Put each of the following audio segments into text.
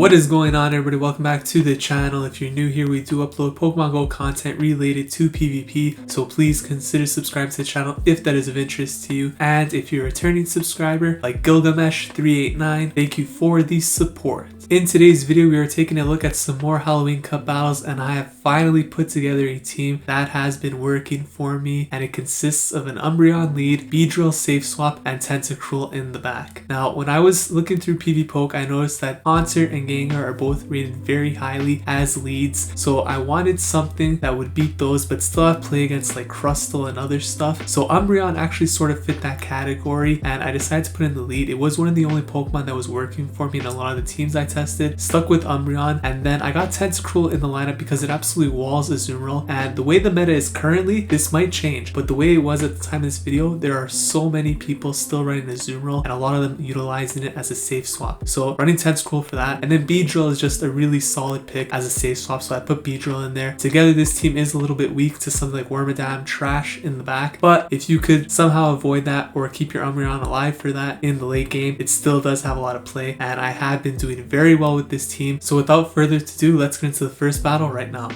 What is going on, everybody? Welcome back to the channel. If you're new here, we do upload Pokemon Go content related to PvP, so please consider subscribing to the channel if that is of interest to you. And if you're a returning subscriber like Gilgamesh389, thank you for the support. In today's video, we are taking a look at some more Halloween Cup battles, and I have finally put together a team that has been working for me, and it consists of an Umbreon lead, Beedrill safe swap, and Tentacruel in the back. Now, when I was looking through PvPoke, I noticed that Haunter and Gengar are both rated very highly as leads, so I wanted something that would beat those but still have play against like Crustle and other stuff. So Umbreon actually sort of fit that category, and I decided to put in the lead. It was one of the only Pokemon that was working for me in a lot of the teams I tested. Stuck with Umbreon, and then I got Tentacruel in the lineup because it absolutely walls Azumarill, and the way the meta is currently, this might change, but the way it was at the time of this video, there are so many people still running Azumarill and a lot of them utilizing it as a safe swap. So running Tentacruel for that, and then Beedrill is just a really solid pick as a safe swap, so I put Beedrill in there. Together this team is a little bit weak to something like Wormadam, Trash in the back, but if you could somehow avoid that or keep your Umbreon alive for that in the late game, it still does have a lot of play, and I have been doing very well with this team. So without further ado, let's get into the first battle right now.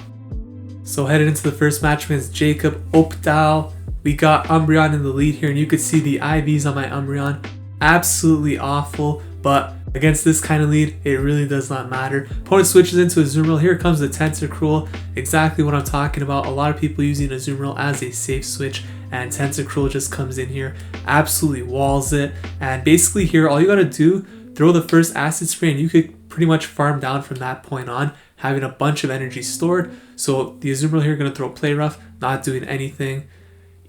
So headed into the first match against Jacob Opdal, we got Umbreon in the lead here, and you could see the IVs on my Umbreon. Absolutely awful, but against this kind of lead, it really does not matter. Opponent switches into Azumarill. Here comes the Tentacruel. Exactly what I'm talking about. A lot of people using Azumarill as a safe switch, and Tentacruel just comes in here, absolutely walls it. And basically here, all you gotta do, throw the first acid spray, and you could pretty much farm down from that point on, having a bunch of energy stored. So the Azumarill here gonna throw Play Rough, not doing anything.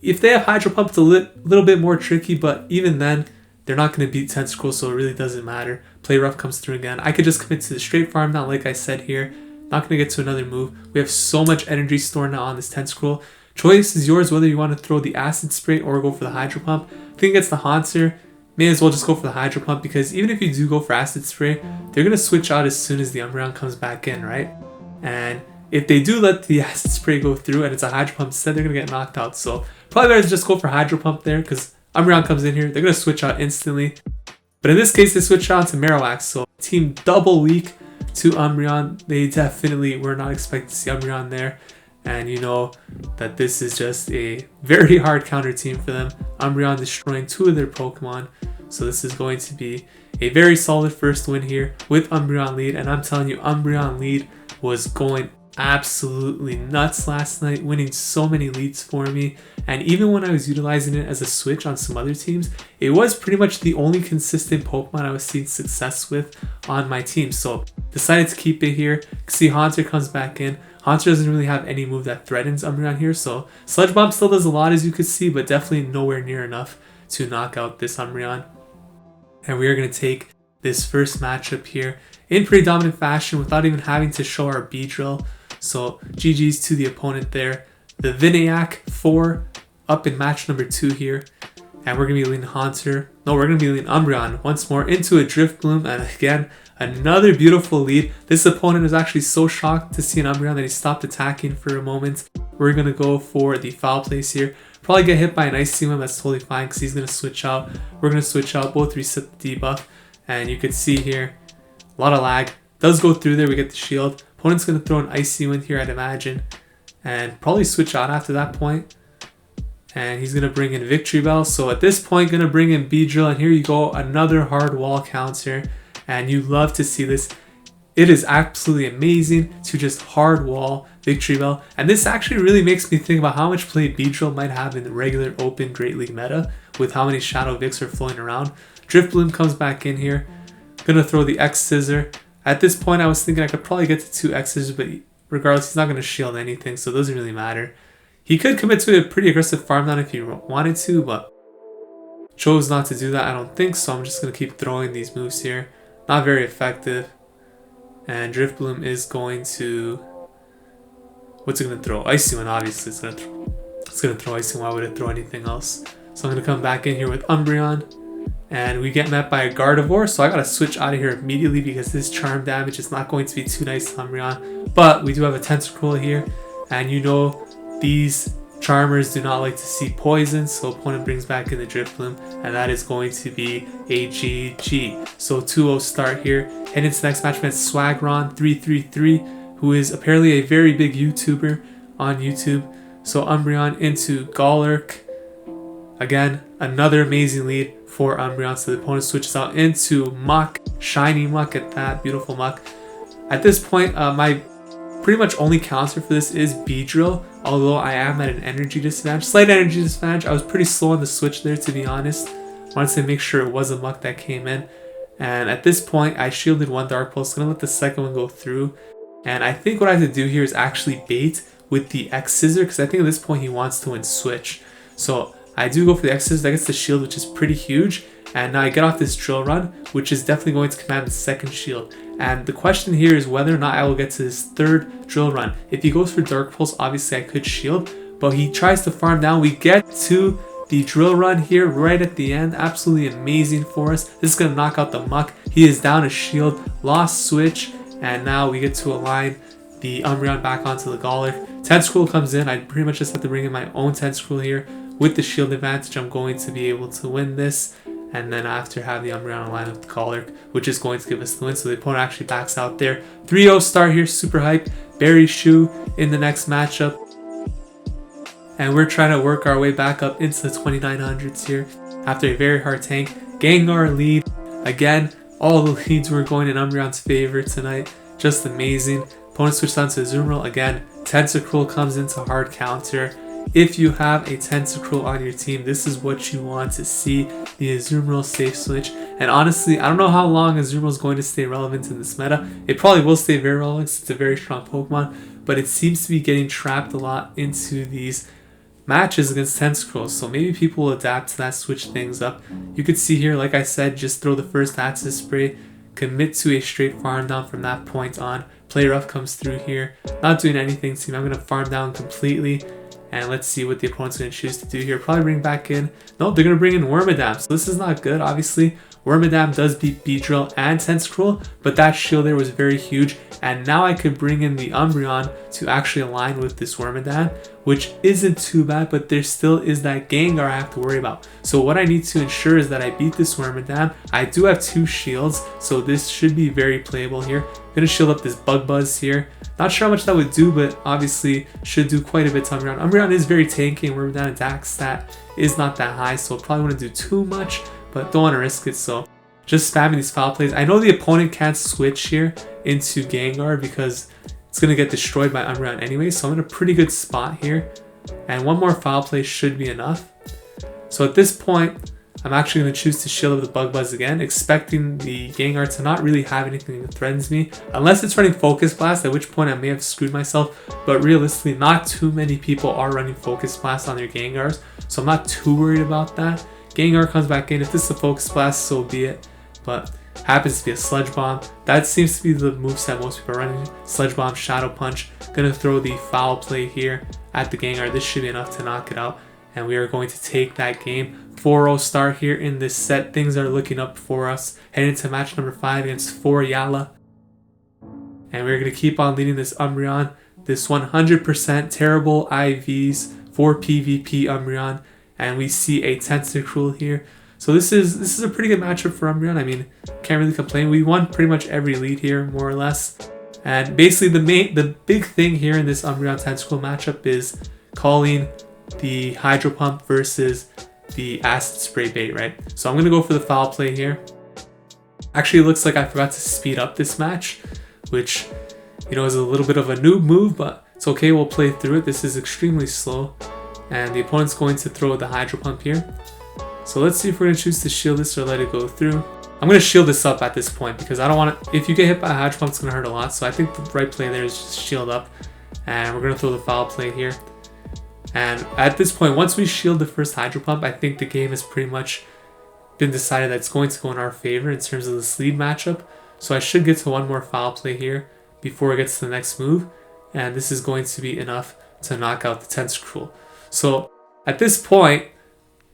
If they have Hydro Pump, it's a little bit more tricky, but even then, they're not going to beat Tentacruel, so it really doesn't matter. Play Rough comes through again. I could just commit to the straight farm now, like I said here. Not going to get to another move. We have so much energy stored now on this Tentacruel. Choice is yours whether you want to throw the Acid Spray or go for the Hydro Pump. I think it's the Haunter. May as well just go for the Hydro Pump, because even if you do go for Acid Spray, they're going to switch out as soon as the Umbreon comes back in, right? And if they do let the Acid Spray go through and it's a Hydro Pump instead, they're going to get knocked out. So probably better to just go for Hydro Pump there, because Umbreon comes in here, they're going to switch out instantly. But in this case, they switch out to Marowak, so team double weak to Umbreon. They definitely were not expecting to see Umbreon there. And you know that this is just a very hard counter team for them. Umbreon destroying two of their Pokemon. So this is going to be a very solid first win here with Umbreon lead. And I'm telling you, Umbreon lead was going absolutely nuts last night, winning so many leads for me. And even when I was utilizing it as a switch on some other teams, it was pretty much the only consistent Pokemon I was seeing success with on my team. So decided to keep it here. See, Haunter comes back in. Haunter doesn't really have any move that threatens Umbreon here, so Sludge Bomb still does a lot, as you could see, but definitely nowhere near enough to knock out this Umbreon. And we are going to take this first matchup here in pretty dominant fashion without even having to show our Beedrill. So GG's to the opponent there. The Vinayak 4 up in match number 2 here. And we're going to be leading Haunter. No, we're going to be leading Umbreon once more into a Drifblim. And again, another beautiful lead. This opponent was actually so shocked to see an Umbreon that he stopped attacking for a moment. We're going to go for the foul place here. Probably get hit by an Icy Wind. That's totally fine because he's going to switch out. We're going to switch out. Both reset the debuff. And you can see here, a lot of lag. Does go through there. We get the shield. Opponent's going to throw an Icy Wind here, I'd imagine. And probably switch out after that point. And he's going to bring in Victreebel. So at this point, going to bring in Beedrill. And here you go, another hard wall counter. And you love to see this. It is absolutely amazing to just hard wall Victreebel. And this actually really makes me think about how much play Beedrill might have in the regular open Great League meta with how many Shadow Vicks are flowing around. Drifblim comes back in here. Going to throw the X Scissor. At this point, I was thinking I could probably get to 2 X Scissors, but regardless, he's not going to shield anything, so it doesn't really matter. He could commit to a pretty aggressive farm down if he wanted to, but chose not to do that, I don't think, so I'm just going to keep throwing these moves here. Not very effective. And Drifblim is going to... What's it going to throw? Icy Wind, obviously. It's going to throw Icy Wind. Why would it throw anything else? So I'm going to come back in here with Umbreon. And we get met by a Gardevoir, so I gotta switch out of here immediately because this charm damage is not going to be too nice to Umbreon. But we do have a Tentacruel here, and you know these Charmers do not like to see poison, so opponent brings back in the Drifblim, and that is going to be a GG. So 2-0 start here. Heading into the next match against Swagron333, who is apparently a very big YouTuber on YouTube. So Umbreon into Golurk. Again, another amazing lead for Umbreon. So the opponent switches out into Muck. Shiny Muck at that. Beautiful Muck. At this point, my pretty much only counter for this is Beedrill, although I am at an energy disadvantage. Slight energy disadvantage. I was pretty slow on the switch there, to be honest. Wanted to make sure it was a Muck that came in. And at this point, I shielded one Dark Pulse. Gonna let the second one go through. And I think what I have to do here is actually bait with the X Scissor, because I think at this point he wants to win switch. So I do go for the X Scissor. That gets the shield, which is pretty huge. And now I get off this Drill Run, which is definitely going to command the second shield. And the question here is whether or not I will get to this third Drill Run. If he goes for Dark Pulse, obviously I could shield, but he tries to farm down. We get to the Drill Run here right at the end. Absolutely amazing for us. This is going to knock out the Muck. He is down a shield, lost switch, and now we get to align the Umbreon back onto the Golurk. Tentacruel comes in. I pretty much just have to bring in my own Tentacruel here. With the shield advantage, I'm going to be able to win this. And then after have the Umbreon align with the Golurk, which is going to give us the win. So the opponent actually backs out there. 3-0 start here, super hype. Berry Shoe in the next matchup. And we're trying to work our way back up into the 2900s here after a very hard tank. Gengar lead. Again, all the leads were going in Umbreon's favor tonight. Just amazing. Opponent switched on to Azumarill. Again, Tentacruel comes into hard counter. If you have a Tentacruel on your team, this is what you want to see, the Azumarill safe switch. And honestly, I don't know how long Azumarill is going to stay relevant in this meta. It probably will stay very relevant since it's a very strong Pokemon, but it seems to be getting trapped a lot into these matches against Tentacruel. So maybe people will adapt to that, switch things up. You could see here, like I said, just throw the first Acid Spray, commit to a straight farm down from that point on. Play Rough comes through here, not doing anything to me. I'm going to farm down completely. And let's see what the opponent's going to choose to do here. Probably bring back in... No, they're going to bring in Wormadam. So this is not good, obviously. Wormadam does beat Beedrill and Tentacruel, but that shield there was very huge. And now I could bring in the Umbreon to actually align with this Wormadam, which isn't too bad, but there still is that Gengar I have to worry about. So what I need to ensure is that I beat this Wormadam. I do have 2 shields, so this should be very playable here. I'm going to shield up this Bug Buzz here. Not sure how much that would do, but obviously should do quite a bit to Umbreon. Umbreon is very tanky, and Wormadam attack stat is not that high, so probably want to do too much, but don't want to risk it, so just spamming these foul plays. I know the opponent can't switch here into Gengar because it's going to get destroyed by Umbreon anyway, so I'm in a pretty good spot here, and one more foul play should be enough. So at this point, I'm actually going to choose to shield up the Bug Buzz again, expecting the Gengar to not really have anything that threatens me, unless it's running Focus Blast, at which point I may have screwed myself, but realistically, not too many people are running Focus Blast on their Gengars, so I'm not too worried about that. Gengar comes back in. If this is a Focus Blast, so be it, but happens to be a Sludge Bomb. That seems to be the moveset most people are running. Sludge Bomb, Shadow Punch. Gonna throw the foul play here at the Gengar. This should be enough to knock it out, and we are going to take that game. 4-0 start here in this set. Things are looking up for us. Heading into match number 5 against 4 Yala. And we're going to keep on leading this Umbreon. This 100% terrible IVs for PvP Umbreon. And we see a Tentacruel here. So this is a pretty good matchup for Umbreon. I mean, can't really complain. We won pretty much every lead here, more or less. And basically the big thing here in this Umbreon Tentacruel matchup is calling the Hydro Pump versus the Acid Spray bait, right? So I'm going to go for the foul play here. Actually, it looks like I forgot to speed up this match, which, you know, is a little bit of a noob move, but it's okay. We'll play through it. This is extremely slow, and the opponent's going to throw the Hydro Pump here. So let's see if we're going to choose to shield this or let it go through. I'm going to shield this up at this point because I don't want to... If you get hit by a Hydro Pump, it's going to hurt a lot. So I think the right play there is just shield up, and we're going to throw the foul play here. And at this point, once we shield the first Hydro Pump, I think the game has pretty much been decided that it's going to go in our favor in terms of this lead matchup. So I should get to one more foul play here before it gets to the next move. And this is going to be enough to knock out the Tentacruel. So at this point,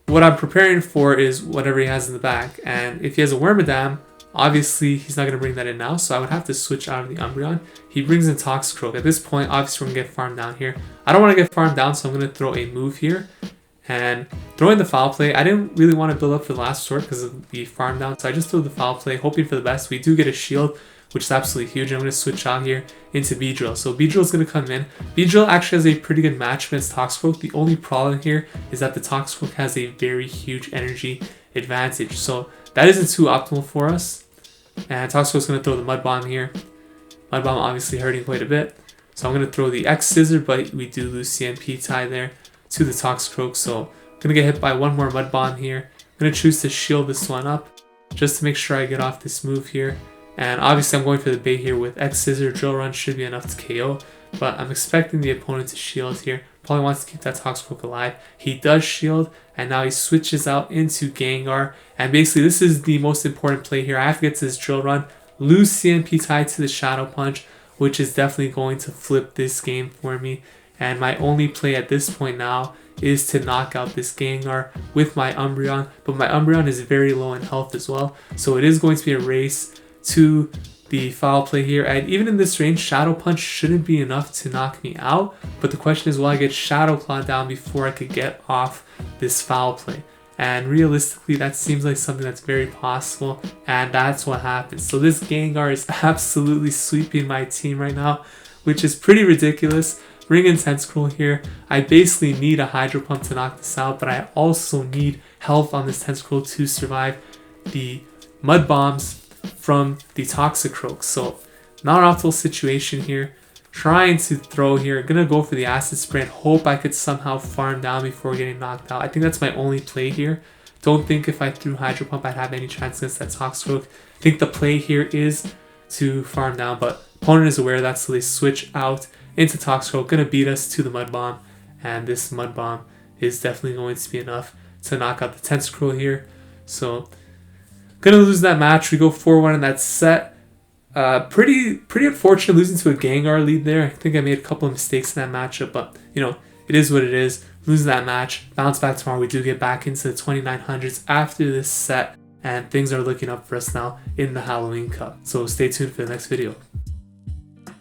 what I'm preparing for is whatever he has in the back. And if he has a Wormadam, Obviously, he's not going to bring that in now, so I would have to switch out of the Umbreon. He brings in Toxicroak. At this point, obviously, we're going to get farmed down here. I don't want to get farmed down, so I'm going to throw a move here. And throwing the foul play, I didn't really want to build up for the last resort because of the farm down, so I just threw the foul play, hoping for the best. We do get a shield, which is absolutely huge. I'm going to switch out here into Beedrill. So Beedrill is going to come in. Beedrill actually has a pretty good match against Toxicroak. The only problem here is that the Toxicroak has a very huge energy advantage, so that isn't too optimal for us. And Toxicroak's going to throw the Mud Bomb here. Mud Bomb obviously hurting quite a bit. So I'm going to throw the X Scissor, but we do lose CMP tie there to the Toxicroak. So I'm going to get hit by one more Mud Bomb here. I'm going to choose to shield this one up just to make sure I get off this move here. And obviously I'm going for the bait here with X Scissor. Drill Run should be enough to KO. But I'm expecting the opponent to shield here. Probably wants to keep that Toxicroak alive. He does shield, and now he switches out into Gengar. And basically this is the most important play here. I have to get to this Drill Run, lose CMP tied to the Shadow Punch, which is definitely going to flip this game for me. And my only play at this point now is to knock out this Gengar with my Umbreon. But my Umbreon is very low in health as well. So it is going to be a race to the foul play here. And even in this range, Shadow Punch shouldn't be enough to knock me out. But the question is, will I get Shadow Claw down before I could get off this foul play? And realistically, that seems like something that's very possible. And that's what happens. So this Gengar is absolutely sweeping my team right now, which is pretty ridiculous. Bring in Tentacruel here. I basically need a Hydro Pump to knock this out, but I also need health on this Tentacruel to survive the Mud Bombs from the Toxicroak. So not an optimal situation here. Trying to throw here. Gonna go for the Acid Spray and hope I could somehow farm down before getting knocked out. I think that's my only play here. Don't think if I threw Hydro Pump I'd have any chance against that Toxicroak. I think the play here is to farm down, but opponent is aware of that, so they switch out into Toxicroak. Gonna beat us to the Mud Bomb, and this Mud Bomb is definitely going to be enough to knock out the Tentacruel here. So gonna lose that match. We go 4-1 in that set. Pretty unfortunate losing to a Gengar lead there. I think I made a couple of mistakes in that matchup, but you know, it is what it is. Losing that match. Bounce back tomorrow. We do get back into the 2900s after this set, and things are looking up for us now in the Halloween Cup. So stay tuned for the next video.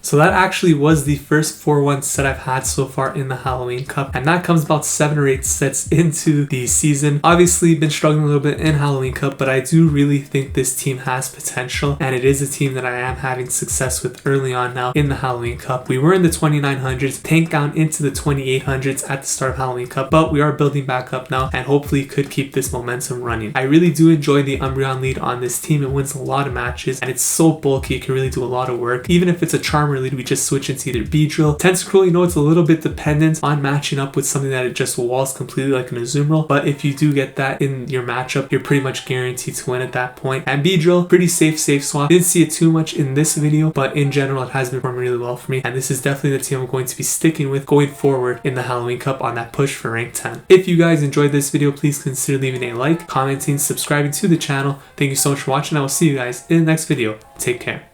So that actually was the first 4-1 set I've had so far in the Halloween Cup, and that comes about 7 or 8 sets into the season. Obviously been struggling a little bit in Halloween Cup, but I do really think this team has potential, and it is a team that I am having success with early on now in the Halloween Cup. We were in the 2900s, tanked down into the 2800s at the start of Halloween Cup, but we are building back up now and hopefully could keep this momentum running. I really do enjoy the Umbreon lead on this team. It wins a lot of matches, and it's so bulky, it can really do a lot of work. Even if it's a Charmer lead, we just switch into either Beedrill. Tentacruel, you know, it's a little bit dependent on matching up with something that it just walls completely like an Azumarill, but if you do get that in your matchup, you're pretty much guaranteed to win at that point. And Beedrill, pretty safe swap. Didn't see it too much in this video, but in general, it has been performing really well for me, and this is definitely the team I'm going to be sticking with going forward in the Halloween Cup on that push for rank 10. If you guys enjoyed this video, please consider leaving a like, commenting, subscribing to the channel. Thank you so much for watching. I will see you guys in the next video. Take care.